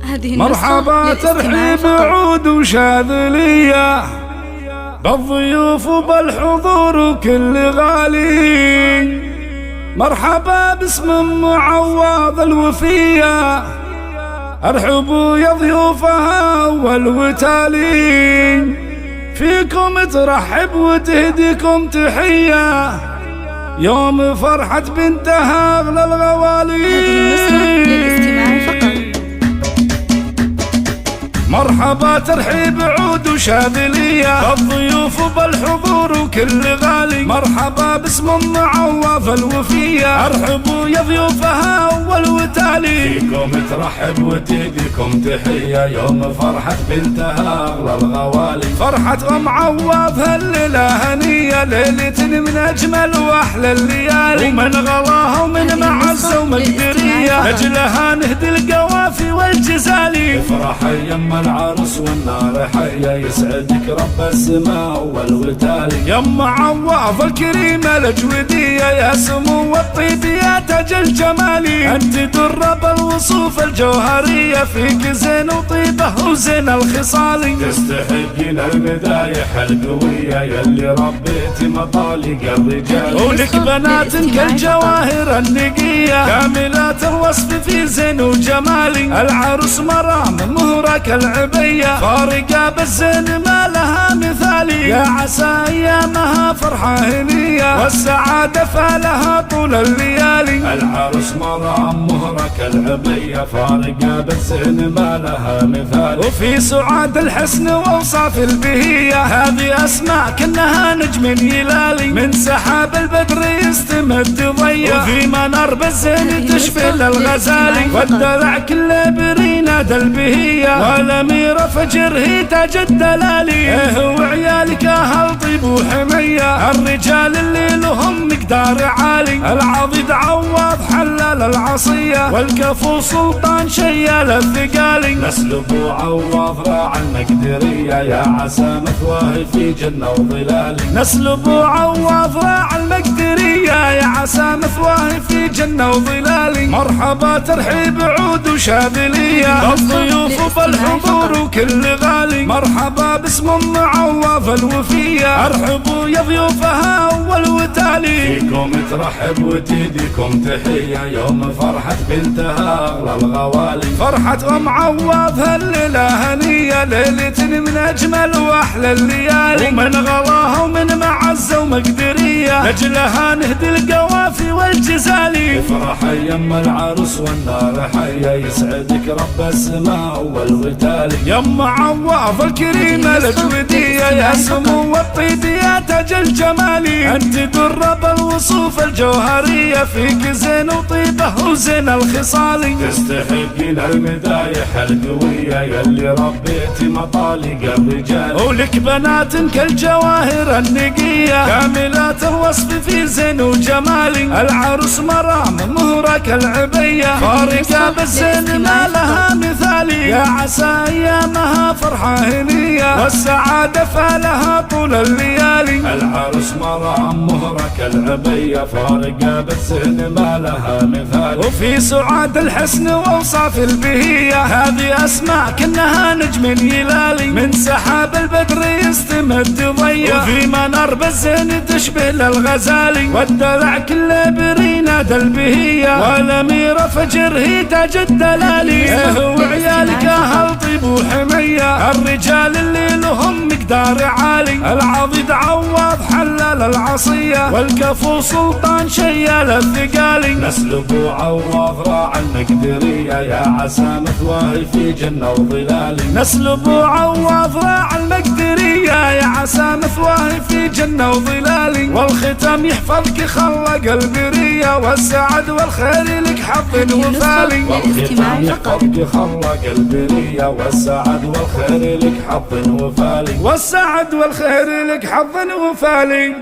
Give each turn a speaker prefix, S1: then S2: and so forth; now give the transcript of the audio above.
S1: مرحبا ترحيب عود وشاذلية بالضيوف وبالحضور وكل غالي. مرحبا باسم ام عواض الوفية، ارحبوا يا ضيوفها اول وتالي. فيكم ترحب وتهديكم تحية يوم فرحة بنتها اغلى الغوالي. مرحبا ترحيب عود وشاذلية بالضيوف وبالحضور وكل غالي. مرحبا باسم ام عواض الوفية، ارحبوا يا ضيوفها اول وتالي.
S2: فيكم ترحب وتهديكم تحية يوم فرحة بنتها اغلى الغوالي.
S1: فرحة ام عواض هالليلة هنية، ليلة من اجمل واحلى الليالي. ومن غلاها ومن معزة ومقدرية، لاجلها نهدي القوافي والجزالي.
S2: افرح يما العرس والنار حية، يسعدك رب السماء والوتالي.
S1: يما عواض الكريمة الجودية، يا سمو الطيب يا تاج الجمالي. انت درب الوصوف الجوهرية، فيك زين وطيبة وزين الخصالي.
S2: تستحقين المدايح القوية يلي ربيتي مطالق الرجال.
S1: ولك بنات كالجواهر النقية، كاملات الوصف في زين وجمالي. العروس مرام مهرة كالعبية، فارقة بالزين ما لها مثالي. يا عسى ايامها فرحة هنية، والسعادة فالها طول الليالي.
S2: العروس مرام مهرة كالعبية، فارقة بالزين ما لها مثالي.
S1: وفي سعاد الحسن واوصاف البهية، هذه اسماء كأنها نجم هلالي. من سحاب البدر يستمد ضية، وفي منار بالزين تشبه للغزالي. والدلع كله بريناد البهية، والأميرة فجر هي تاج الدلالي. وعيالك أهل طيب وحمية، الرجال اللي لهم مقدار عالي. العضيد عواض حلال العصية، والكفو سلطان شيال الثقالي.
S2: نسل ابو عواض راعى المقدرية، يا عسى مثواه في جنة وظلال.
S1: نسل ابو عواض راعى المقدرية، يا عسى مثواه في جنة وظلال. مرحبا ترحيب عود وشاذلية بالضيوف وبالحضور وكل غالي. مرحبا باسم ام عواض الوفية، ارحبوا يا ضيوفها اول وتالي.
S2: فيكم ترحب وتهديكم تحية يوم فرحة بنتها اغلى الغوالي.
S1: فرحة ام عواض هالليلة هنية، ليلة من اجمل واحلى الليالي. ومن غلاها ومن معزة ومقدرية، لاجلها نهدي القوافي والجزالي.
S2: افرح يما العروس والنار حية، يسعدك رب السماء والوتالي.
S1: يما عواض الكريمة الجودية، يا سمو الطيب يا تاج الجمالي. انت درب الوصوف الجوهرية، فيك زين وطيبة وزين الخصالي.
S2: تستحقين المدايح القوية يلي ربيتي مطالق الرجال.
S1: ولك بنات كالجواهر النقية، كاملات الوصف في زين وجمالي. العروس مرام مهرة كالعبية، فارقة بالزين ما لها مثالي. يا عسى ايامها فرحة هنية، والسعادة فالها طول الليالي.
S2: العروس مرام مهرة كالعبية، فارقة بالزين ما لها مثالي.
S1: وفي سعاد الحسن واوصاف البهية، هذه اسماء كأنها نجم هلالي. من سحاب البدر يستمد ضية، وفي منار بالزين تشبه للغزالي. والدلع كله بريناد البهية، والأميرة فجر هي تاج الدلالي. وعيالك أهل طيب وحمية، الرجال اللي لهم مقدار عالي. العضيد عواض حلال العصية، والكفو سلطان شيال الثقالي.
S2: نسل ابو عواض راعى المقدرية، يا عسى مثواه في جنة وظلال.
S1: نسل ابو عواض راعى المقدرية، يا عسى مثواه في جنة وظلال. والختام يحفظك خلق البرية، والسعد والخير لك حظ وفالي.
S2: والختام يحفظك خلق البرية، والسعد والخير لك حظ وفالي.
S1: والسعد والخير لك حظ وفالي.